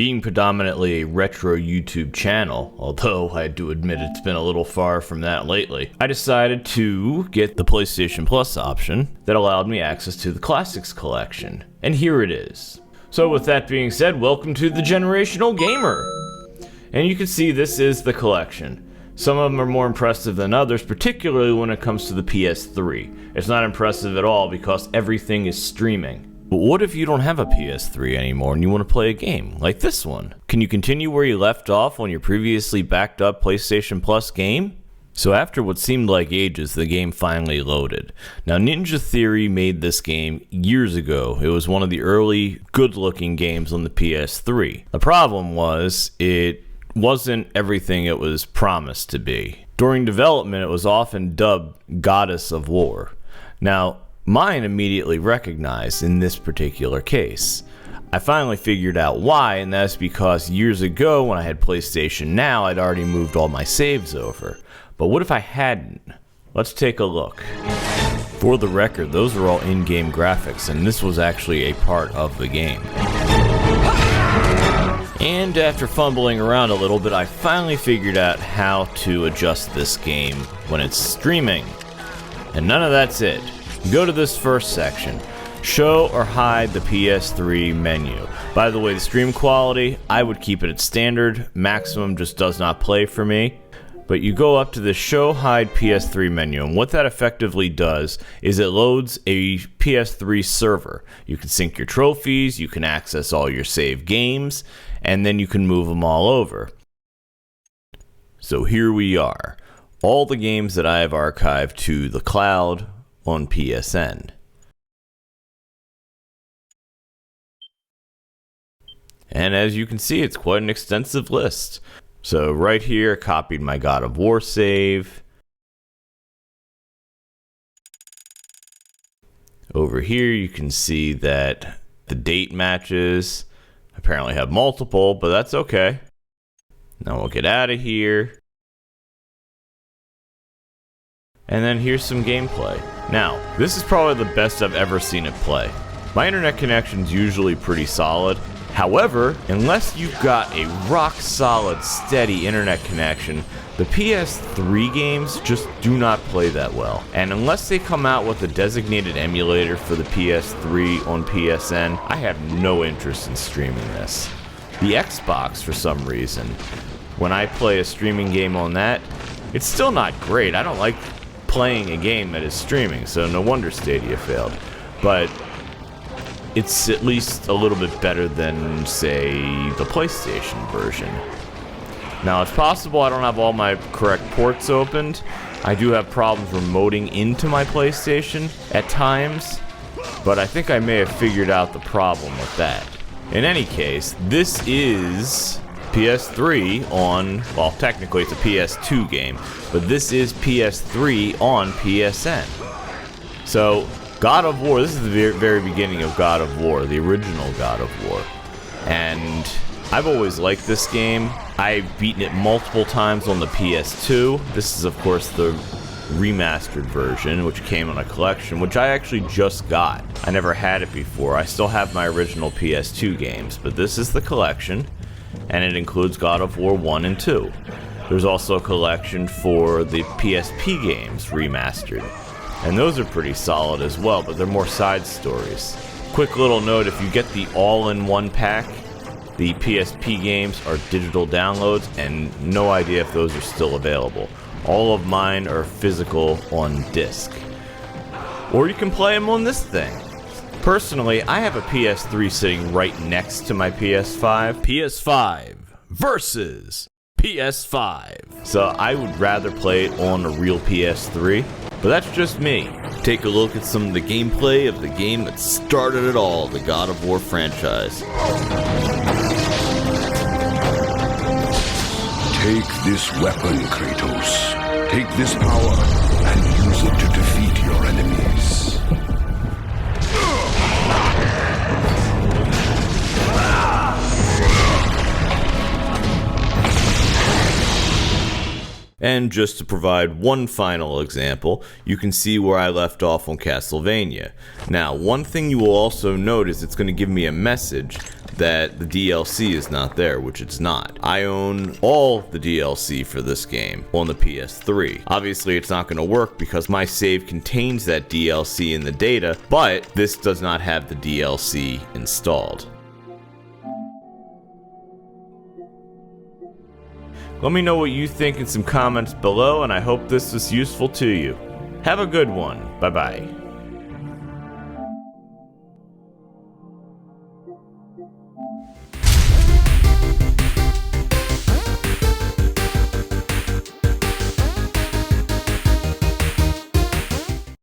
Being predominantly a retro YouTube channel, although I do admit it's been a little far from that lately, I decided to get the PlayStation Plus option that allowed me access to the Classics collection. And here it is. So with that being said, welcome to the Generational Gamer! And you can see this is the collection. Some of them are more impressive than others, particularly when it comes to the PS3. It's not impressive at all because everything is streaming. But what if you don't have a PS3 anymore and you want to play a game, like this one? Can you continue where you left off on your previously backed up PlayStation Plus game? So after what seemed like ages, the game finally loaded. Now Ninja Theory made this game years ago. It was one of the early good-looking games on the PS3. The problem was, it wasn't everything it was promised to be. During development, it was often dubbed Goddess of War. Now, mine immediately recognized in this particular case. I finally figured out why, and that's because years ago when I had PlayStation Now, I'd already moved all my saves over. But what if I hadn't? Let's take a look. For the record, those are all in-game graphics, and this was actually a part of the game. And after fumbling around a little bit, I finally figured out how to adjust this game when it's streaming. And none of that's it. Go to this first section. Show or hide the PS3 menu. By the way, the stream quality, I would keep it at standard. Maximum just does not play for me. But you go up to the Show Hide PS3 menu, and what that effectively does is it loads a PS3 server. You can sync your trophies, you can access all your saved games, and then you can move them all over. So here we are. All the games that I have archived to the cloud on PSN. And as you can see, it's quite an extensive list. So right here, I copied my God of War save. Over here, you can see that the date matches. Apparently have multiple, but that's okay. Now we'll get out of here. And then here's some gameplay. Now, this is probably the best I've ever seen it play. My internet connection's usually pretty solid. However, unless you've got a rock-solid, steady internet connection, the PS3 games just do not play that well. And unless they come out with a designated emulator for the PS3 on PSN, I have no interest in streaming this. The Xbox, for some reason, when I play a streaming game on that, it's still not great. I don't like playing a game that is streaming, so no wonder Stadia failed. But it's at least a little bit better than, say, the PlayStation version. Now, it's possible I don't have all my correct ports opened. I do have problems remoting into my PlayStation at times, but I think I may have figured out the problem with that. In any case, this is PS3 on, well, technically it's a PS2 game, but this is PS3 on PSN. So, God of War, this is the very beginning of God of War, the original God of War. And I've always liked this game. I've beaten it multiple times on the PS2. This is, of course, the remastered version, which came on a collection, which I actually just got. I never had it before. I still have my original PS2 games, but this is the collection, and it includes God of War 1 and 2. There's also a collection for the PSP games remastered. And those are pretty solid as well, but they're more side stories. Quick little note, if you get the all-in-one pack, the PSP games are digital downloads, and no idea if those are still available. All of mine are physical on disc. Or you can play them on this thing. Personally, I have a PS3 sitting right next to my PS5. PS5 versus PS5. So I would rather play it on a real PS3, but that's just me. Take a look at some of the gameplay of the game that started it all, the God of War franchise. Take this weapon, Kratos. Take this power and use it to defeat your enemies. And just to provide one final example, you can see where I left off on Castlevania. Now, one thing you will also notice, it's going to give me a message that the DLC is not there, which it's not. I own all the DLC for this game on the PS3. Obviously, it's not going to work because my save contains that DLC in the data, but this does not have the DLC installed. Let me know what you think in some comments below, and I hope this was useful to you. Have a good one. Bye-bye.